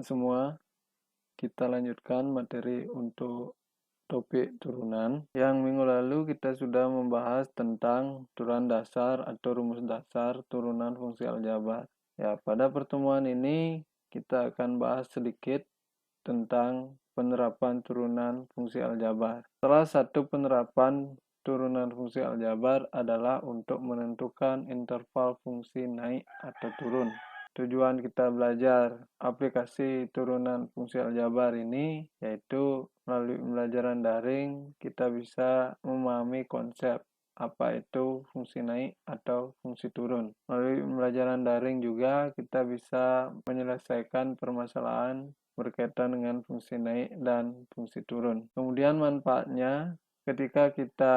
anak-anak semua, kita lanjutkan materi untuk topik turunan. Yang minggu lalu kita sudah membahas tentang turunan dasar atau rumus dasar turunan fungsi aljabar. Ya, pada pertemuan ini kita akan bahas sedikit tentang penerapan turunan fungsi aljabar. Salah satu penerapan turunan fungsi aljabar adalah untuk menentukan interval fungsi naik atau turun. Tujuan kita belajar aplikasi turunan fungsi aljabar ini yaitu melalui pembelajaran daring kita bisa memahami konsep apa itu fungsi naik atau fungsi turun. Melalui pembelajaran daring juga kita bisa menyelesaikan permasalahan berkaitan dengan fungsi naik dan fungsi turun. Kemudian manfaatnya ketika kita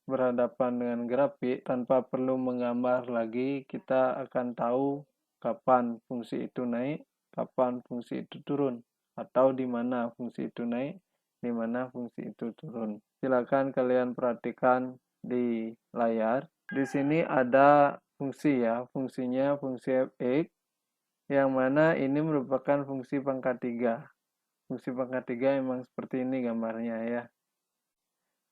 berhadapan dengan grafik tanpa perlu menggambar lagi, kita akan tahu kapan fungsi itu naik, kapan fungsi itu turun, atau di mana fungsi itu naik, di mana fungsi itu turun. Silakan kalian perhatikan di layar. Di sini ada fungsi ya, fungsinya fungsi f(x), yang mana ini merupakan fungsi pangkat 3. Fungsi pangkat 3 memang seperti ini gambarnya ya.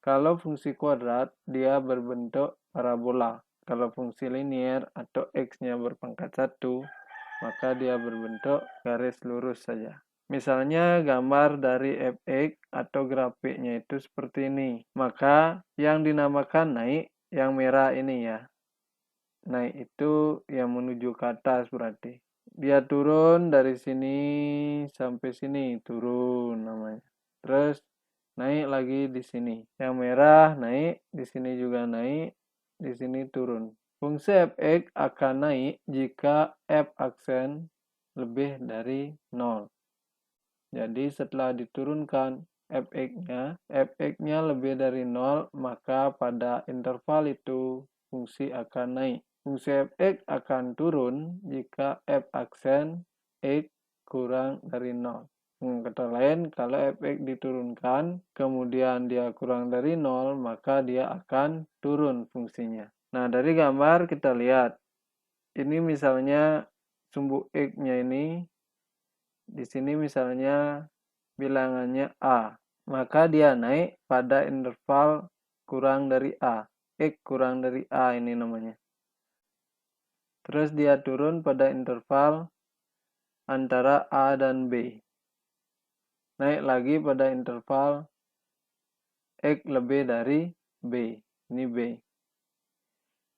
Kalau fungsi kuadrat, dia berbentuk parabola. Kalau fungsi linear atau x-nya berpangkat 1, maka dia berbentuk garis lurus saja. Misalnya gambar dari f(x) atau grafiknya itu seperti ini. Maka yang dinamakan naik, yang merah ini ya. Naik itu yang menuju ke atas berarti. Dia turun dari sini sampai sini, turun namanya. Terus naik lagi di sini. Yang merah naik, di sini juga naik, di sini turun. Fungsi f(x) akan naik jika f aksen lebih dari 0. Jadi setelah diturunkan f(x)-nya lebih dari 0, maka pada interval itu fungsi akan naik. Fungsi f(x) akan turun jika f aksen x kurang dari 0. Kata lain, kalau f(x) diturunkan, kemudian dia kurang dari 0, maka dia akan turun fungsinya. Nah, dari gambar kita lihat. Ini misalnya sumbu x-nya ini, di sini misalnya bilangannya A. Maka dia naik pada interval kurang dari A. X kurang dari A ini namanya. Terus dia turun pada interval antara A dan B. Naik lagi pada interval X lebih dari B. Ini B.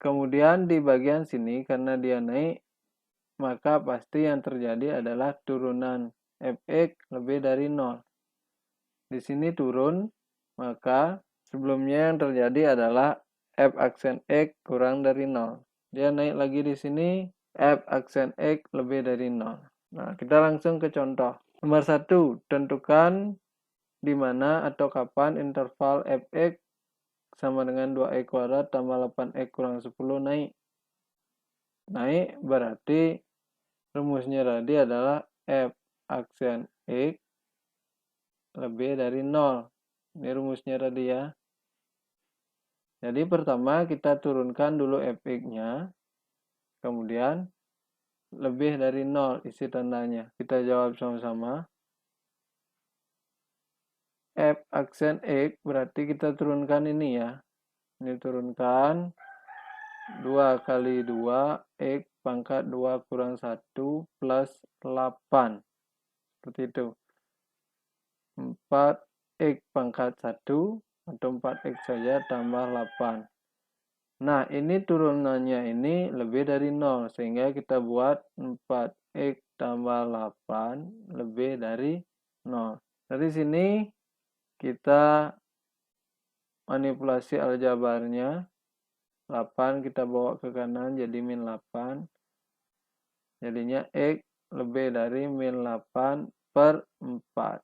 Kemudian di bagian sini karena dia naik, maka pasti yang terjadi adalah turunan f(x) lebih dari 0. Di sini turun, maka sebelumnya yang terjadi adalah f aksen x kurang dari 0. Dia naik lagi di sini, f aksen x lebih dari 0. Nah, kita langsung ke contoh. Nomor 1, tentukan di mana atau kapan interval f(x) sama dengan 2x kuadrat tambah 8x kurang 10 naik. Naik berarti rumusnya tadi adalah f aksen x lebih dari 0. Ini rumusnya tadi ya. Jadi pertama kita turunkan dulu f(x)-nya. Kemudian lebih dari 0 isi tandanya. Kita jawab sama-sama. F aksen x berarti kita turunkan ini ya. Ini turunkan 2 kali 2 x pangkat 2 kurang 1 plus 8. Seperti itu. 4x pangkat 1 atau 4x saja tambah 8. Nah, ini turunannya ini lebih dari 0. Sehingga kita buat 4x tambah 8 lebih dari 0. Dari sini kita manipulasi aljabarnya. 8 kita bawa ke kanan jadi min 8. Jadinya x lebih dari min 8 per 4.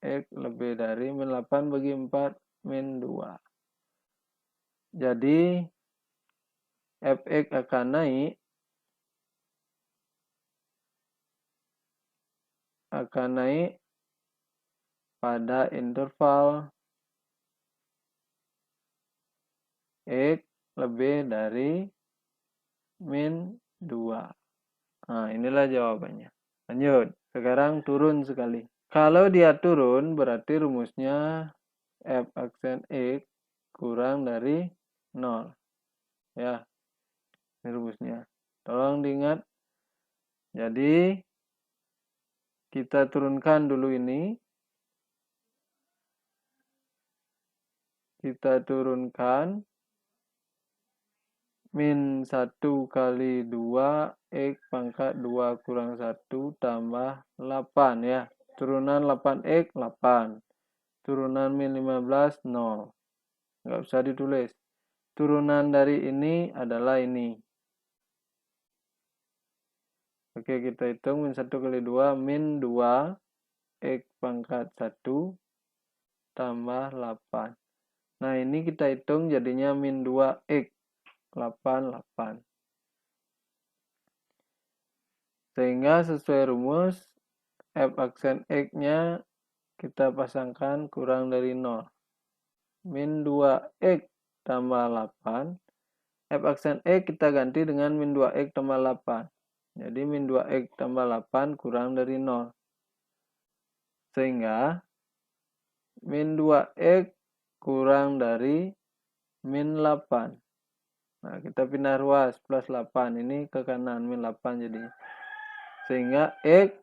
X lebih dari min 8 bagi 4 min 2. Jadi f(x) akan naik pada interval x lebih dari min 2. Nah, inilah jawabannya. Lanjut, sekarang turun sekali. Kalau dia turun, berarti rumusnya f aksen X kurang dari 0. Ya, ini rumusnya. Tolong diingat. Jadi, kita turunkan dulu ini. Kita turunkan min 1 kali 2 X pangkat 2 kurang 1 tambah 8 ya. Turunan 8X 8. Turunan min 15 0. Nggak usah ditulis. Turunan dari ini adalah ini. Oke, kita hitung min 1 kali 2 min 2 X pangkat 1 tambah 8. Nah, ini kita hitung jadinya min 2X 8. Sehingga sesuai rumus f aksen X-nya kita pasangkan kurang dari 0. Min 2X tambah 8. F aksen X kita ganti dengan min 2X tambah 8. Jadi min 2X tambah 8 kurang dari 0. Sehingga min 2X kurang dari min 8. Nah, kita pindah ruas plus 8. Ini ke kanan min 8 jadinya. Sehingga X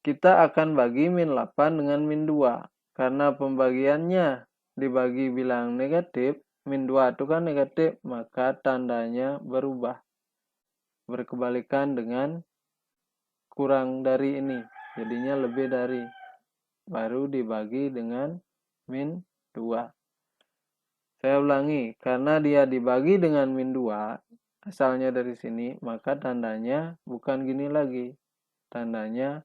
kita akan bagi min 8 dengan min 2. Karena pembagiannya dibagi bilang negatif, min 2 itu kan negatif, maka tandanya berubah. Berkebalikan dengan kurang dari ini. Jadinya lebih dari. Baru dibagi dengan min 2. Saya ulangi, karena dia dibagi dengan min 2, asalnya dari sini, maka tandanya bukan gini lagi. Tandanya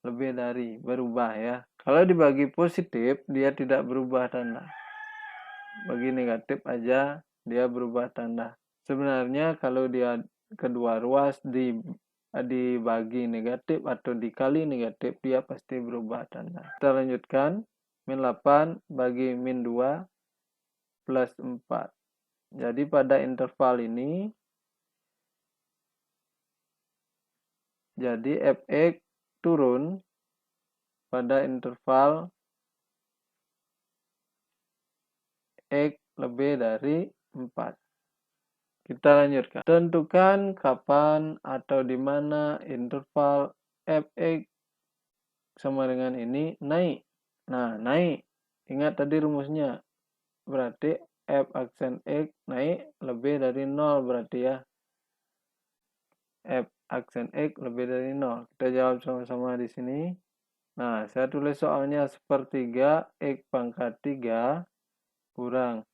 lebih dari, berubah ya. Kalau dibagi positif, dia tidak berubah tanda. Bagi negatif aja, dia berubah tanda. Sebenarnya kalau dia kedua ruas dibagi negatif atau dikali negatif, dia pasti berubah tanda. Kita lanjutkan, min 8 bagi min 2 plus 4. Jadi pada interval ini, jadi fx turun pada interval X lebih dari 4. Kita lanjutkan. Tentukan kapan atau di mana interval fx sama dengan ini naik. Nah, naik. Ingat tadi rumusnya. Berarti f aksen X naik lebih dari 0 berarti ya. F aksen X lebih dari 0. Kita jawab sama-sama di sini. Nah, saya tulis soalnya sepertiga X pangkat 3 kurang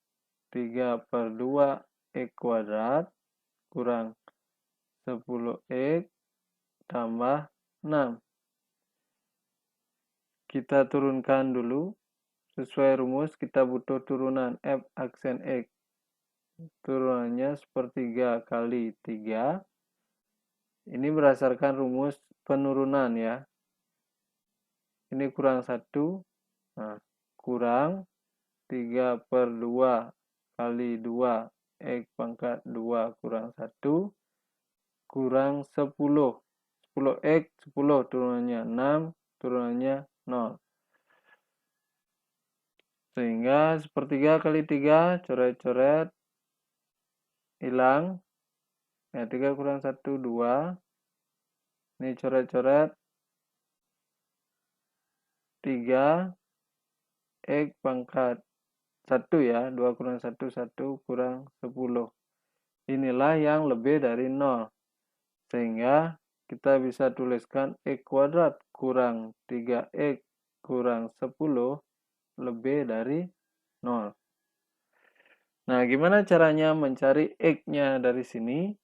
3/2 X kuadrat kurang 10X tambah 6. Kita turunkan dulu. Sesuai rumus kita butuh turunan F aksen X. Turunannya sepertiga kali 3. Ini berdasarkan rumus penurunan ya. Ini kurang 1. Nah, kurang 3/2 kali 2 X pangkat 2 kurang 1 kurang 10. 10X 10 turunannya 6, turunannya 0. Sehingga sepertiga kali 3 coret-coret hilang. Ya, 3 kurang 1 2. Ini coret-coret 3 X pangkat 1 ya. 2 kurang 1 1 kurang 10. Inilah yang lebih dari 0. Sehingga kita bisa tuliskan X kuadrat kurang 3X kurang 10 lebih dari 0. Nah, gimana caranya mencari X-nya dari sini?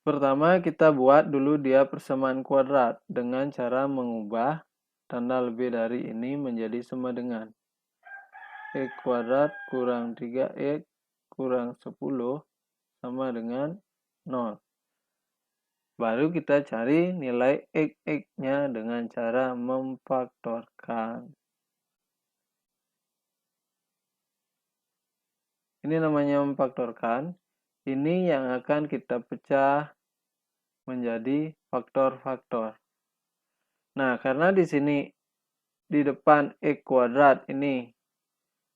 Pertama, kita buat dulu dia persamaan kuadrat dengan cara mengubah tanda lebih dari ini menjadi sama dengan X kuadrat kurang 3X kurang 10 sama dengan 0. Baru kita cari nilai X-nya dengan cara memfaktorkan. Ini namanya memfaktorkan. Ini yang akan kita pecah menjadi faktor-faktor. Nah, karena di sini di depan X kuadrat ini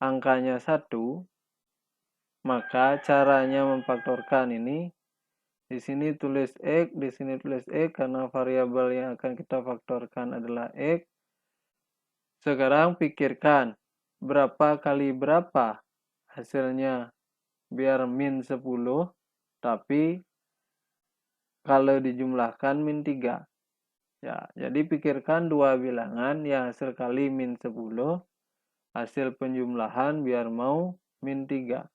angkanya 1, maka caranya memfaktorkan ini di sini tulis X, di sini tulis X karena variabel yang akan kita faktorkan adalah X. Sekarang pikirkan berapa kali berapa hasilnya biar min 10, tapi kalau dijumlahkan min 3. Ya, jadi pikirkan dua bilangan yang hasil kali min 10, hasil penjumlahan biar mau min 3.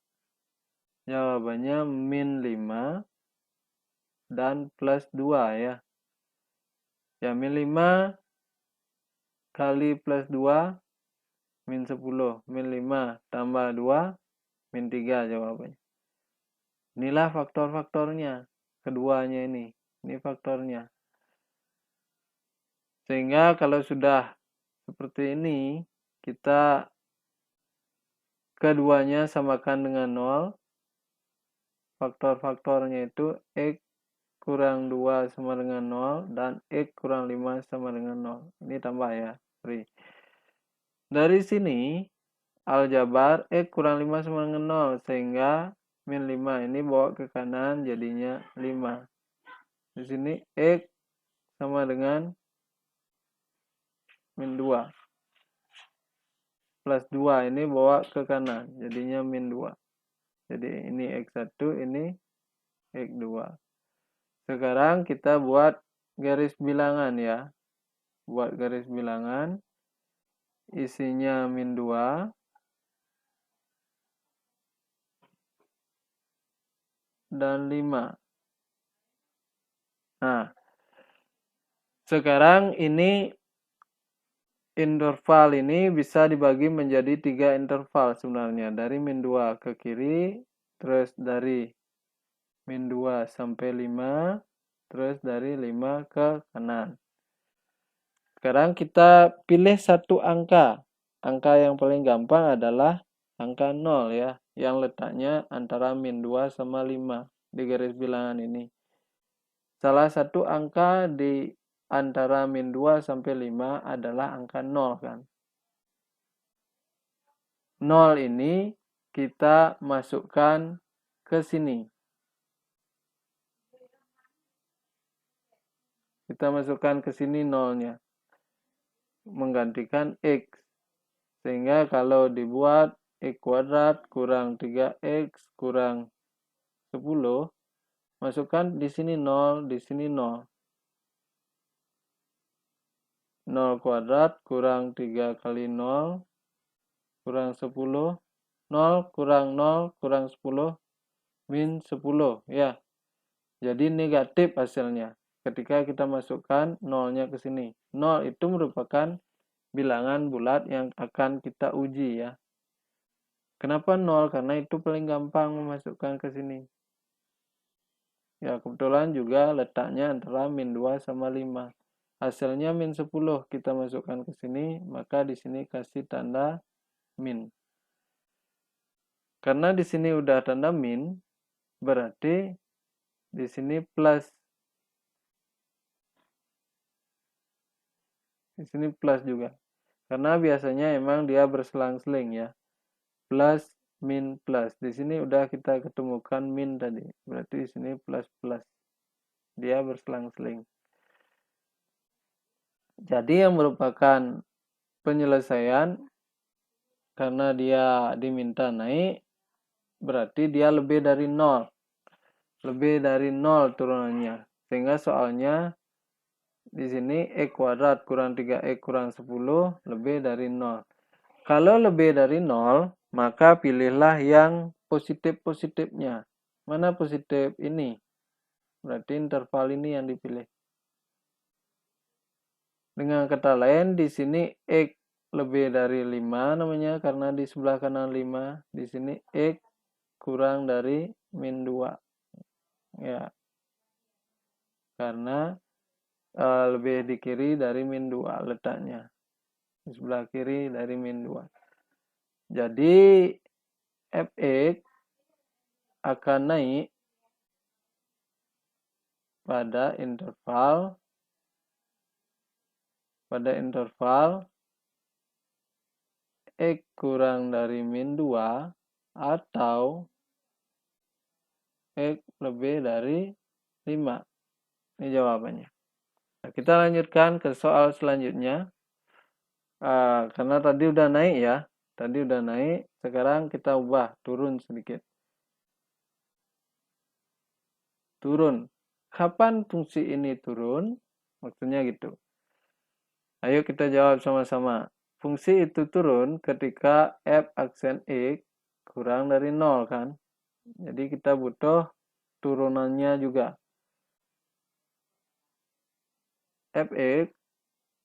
Jawabannya min 5 dan plus 2 ya. Ya, min 5 kali plus 2 min 10. Min 5 tambah 2 min 3 jawabannya. Inilah faktor-faktornya. Keduanya ini. Ini faktornya. Sehingga kalau sudah seperti ini, kita keduanya samakan dengan 0. Faktor-faktornya itu X kurang 2 sama dengan 0 dan X kurang 5 sama dengan 0. Ini tambah ya. Dari sini aljabar X kurang 5 sama dengan 0 sehingga min 5 ini bawa ke kanan jadinya 5. Di sini X sama dengan min 2. Plus 2 ini bawa ke kanan jadinya min 2. Jadi ini X1, ini X2. Sekarang kita buat garis bilangan ya. Buat garis bilangan. Isinya min 2. Dan 5. Nah, sekarang ini interval ini bisa dibagi menjadi 3 interval sebenarnya. Dari min 2 ke kiri, terus dari min 2 sampai 5, terus dari 5 ke kanan. Sekarang kita pilih satu angka. Angka yang paling gampang adalah angka 0 ya, yang letaknya antara min 2 sama 5 di garis bilangan ini. Salah satu angka di antara min 2 sampai 5 adalah angka 0 kan. 0 ini kita masukkan ke sini. Kita masukkan ke sini 0-nya. Menggantikan X. Sehingga kalau dibuat X kuadrat kurang 3X kurang 10, masukkan di sini 0, di sini 0. 0 kuadrat kurang 3 kali 0 kurang 10. 0 kurang 0 kurang 10 min 10 ya. Jadi negatif hasilnya ketika kita masukkan 0-nya ke sini. 0 itu merupakan bilangan bulat yang akan kita uji ya. Kenapa 0? Karena itu paling gampang memasukkan ke sini. Ya, kebetulan juga letaknya antara min 2 sama 5. Hasilnya min 10 kita masukkan ke sini, maka di sini kasih tanda min. Karena di sini udah tanda min, berarti di sini plus. Di sini plus juga. Karena biasanya emang dia berselang-seling ya. Plus, min, plus. Di sini udah kita ketemukan min tadi. Berarti di sini plus, plus. Dia berselang-seling. Jadi yang merupakan penyelesaian karena dia diminta naik, berarti dia lebih dari 0. Lebih dari 0 turunannya. Sehingga soalnya di sini X kuadrat kurang 3X kurang 10 lebih dari 0. Kalau lebih dari 0, maka pilihlah yang positif-positifnya. Mana positif ini? Berarti interval ini yang dipilih. Dengan kata lain, di sini X lebih dari 5 namanya karena di sebelah kanan 5. Di sini X kurang dari min 2. Ya. Karena lebih di kiri dari min 2 letaknya. Di sebelah kiri dari min 2. Jadi Fx akan naik pada interval pada interval X kurang dari min 2 atau X lebih dari 5. Ini jawabannya. Nah, kita lanjutkan ke soal selanjutnya. Karena tadi udah naik ya. Tadi udah naik, sekarang kita ubah, turun sedikit. Turun. Kapan fungsi ini turun? Maksudnya gitu. Ayo kita jawab sama-sama. Fungsi itu turun ketika f aksen x kurang dari 0 kan. Jadi kita butuh turunannya juga. Fx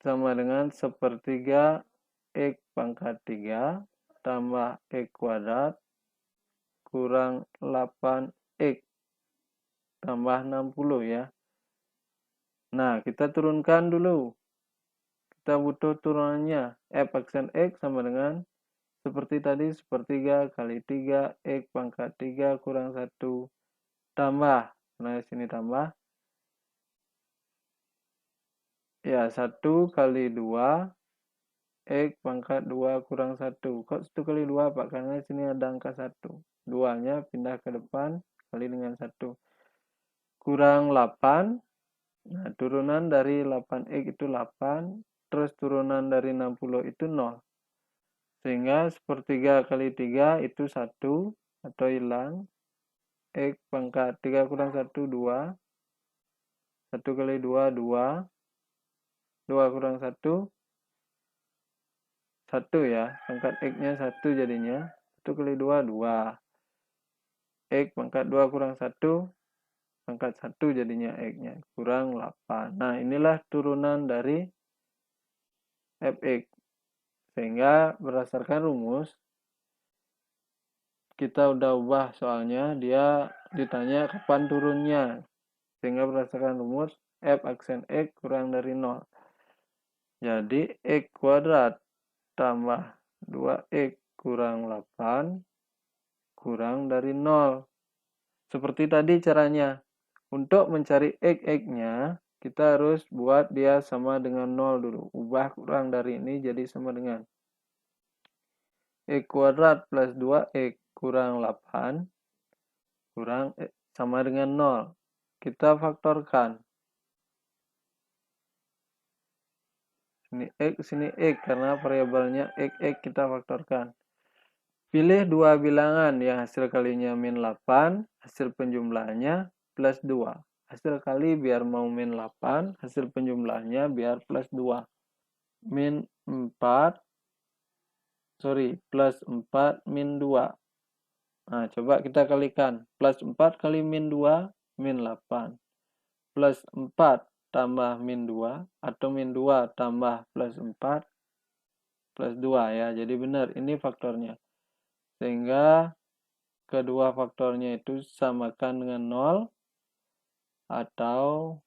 sama dengan sepertiga x pangkat 3 tambah x kuadrat kurang 8x tambah 60 ya. Nah, kita turunkan dulu. Kita butuh turunannya. F aksen x sama dengan seperti tadi, sepertiga kali 3, x pangkat 3 kurang 1 tambah. Nah, sini tambah. Ya, 1 kali 2, x pangkat 2 kurang 1. Kok 1 kali 2, Pak? Karena sini ada angka 1. 2-nya pindah ke depan, kali dengan 1. Kurang 8. Nah, turunan dari 8x itu 8. Terus turunan dari 60 itu 0. Sehingga sepertiga kali 3 itu 1 atau hilang. X pangkat 3 kurang 1, 2. 1 kali 2, 2. 2 kurang 1, 1 ya. Pangkat X-nya 1 jadinya. 1 kali 2, 2. X pangkat 2 kurang 1, pangkat 1 jadinya X-nya. Kurang 8. Nah, inilah turunan dari Fx. Sehingga berdasarkan rumus, kita udah ubah soalnya, dia ditanya kapan turunnya. Sehingga berdasarkan rumus, f aksen x kurang dari 0. Jadi, x kuadrat tambah 2x kurang 8 kurang dari 0. Seperti tadi caranya. Untuk mencari x-nya, kita harus buat dia sama dengan 0 dulu. Ubah kurang dari ini jadi sama dengan x kuadrat plus 2x kurang 8 kurang sama dengan 0. Kita faktorkan. Sini x karena variabelnya x kita faktorkan. Pilih dua bilangan yang hasil kalinya min 8, hasil penjumlahannya plus 2. Hasil kali biar mau min 8, hasil penjumlahannya biar plus 2. Min 4, plus 4 min 2. Nah, coba kita kalikan. Plus 4 kali min 2, min 8. Plus 4 tambah min 2, atau min 2 tambah plus 4, plus 2 ya. Jadi benar, ini faktornya. Sehingga kedua faktornya itu samakan dengan 0 atau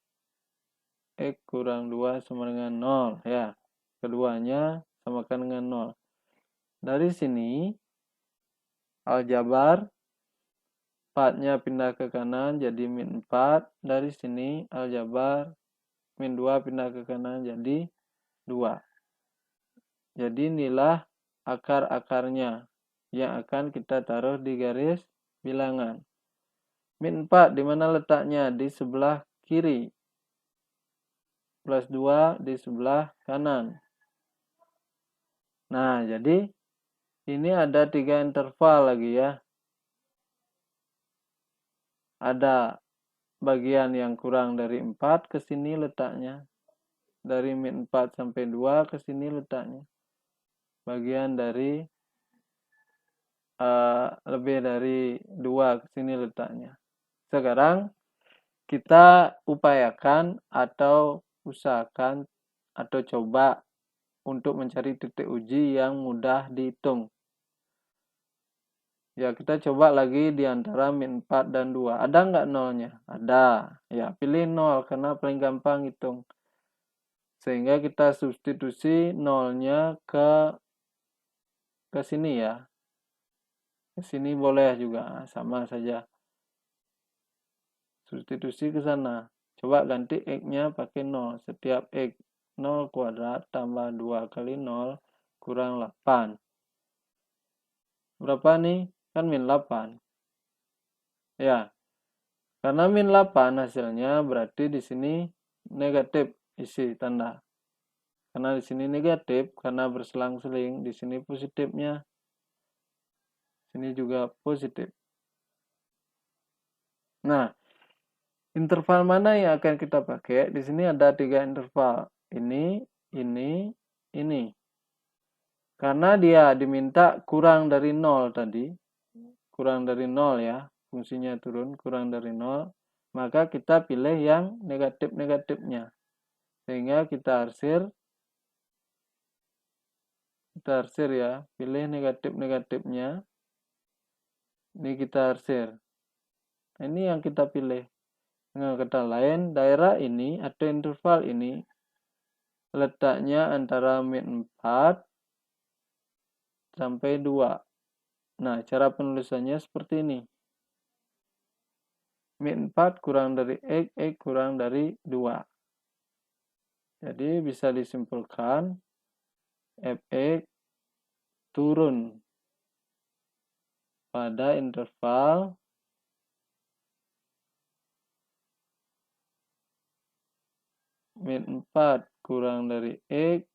x kurang 2 sama dengan 0 ya. Keduanya samakan dengan 0. Dari sini aljabar 4-nya pindah ke kanan jadi min 4. Dari sini aljabar min 2 pindah ke kanan jadi 2. Jadi inilah akar-akarnya yang akan kita taruh di garis bilangan. Min 4 di mana letaknya? Di sebelah kiri. Plus 2 di sebelah kanan. Nah, jadi ini ada 3 interval lagi ya. Ada bagian yang kurang dari 4 ke sini letaknya. Dari min 4 sampai 2 ke sini letaknya. Bagian dari lebih dari 2 ke sini letaknya. Sekarang kita upayakan atau usahakan atau coba untuk mencari titik uji yang mudah dihitung. Ya, kita coba lagi di antara min 4 dan 2. Ada nggak nolnya? Ada. Ya, pilih 0 karena paling gampang hitung. Sehingga kita substitusi nolnya ke sini ya. Ke sini boleh juga, sama saja. Substitusi ke sana. Coba ganti x-nya pakai 0 setiap x. 0 kuadrat tambah 2 kali 0 kurang 8. Berapa nih? Kan min 8. Ya, karena min 8 hasilnya berarti di sini negatif isi tanda. Karena di sini negatif, karena berselang-seling, di sini positifnya. Sini juga positif. Nah, interval mana yang akan kita pakai? Di sini ada 3 interval. Ini, ini. Karena dia diminta kurang dari 0 tadi. Kurang dari 0 ya. Fungsinya turun kurang dari 0. Maka kita pilih yang negatif-negatifnya. Sehingga kita arsir ya. Pilih negatif-negatifnya. Ini kita arsir. Ini yang kita pilih. Dengan kata lain, daerah ini atau interval ini letaknya antara min 4 sampai 2. Nah, cara penulisannya seperti ini. Min 4 kurang dari X kurang dari 2. Jadi bisa disimpulkan Fx turun pada interval min 4 kurang dari X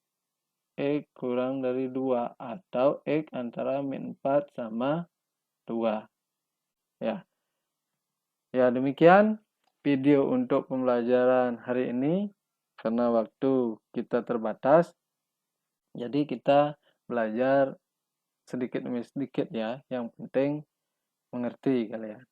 kurang dari 2 atau X antara min 4 sama 2. Ya. Ya, demikian video untuk pembelajaran hari ini. Karena waktu kita terbatas, jadi kita belajar sedikit demi sedikit ya. Yang penting mengerti kalian.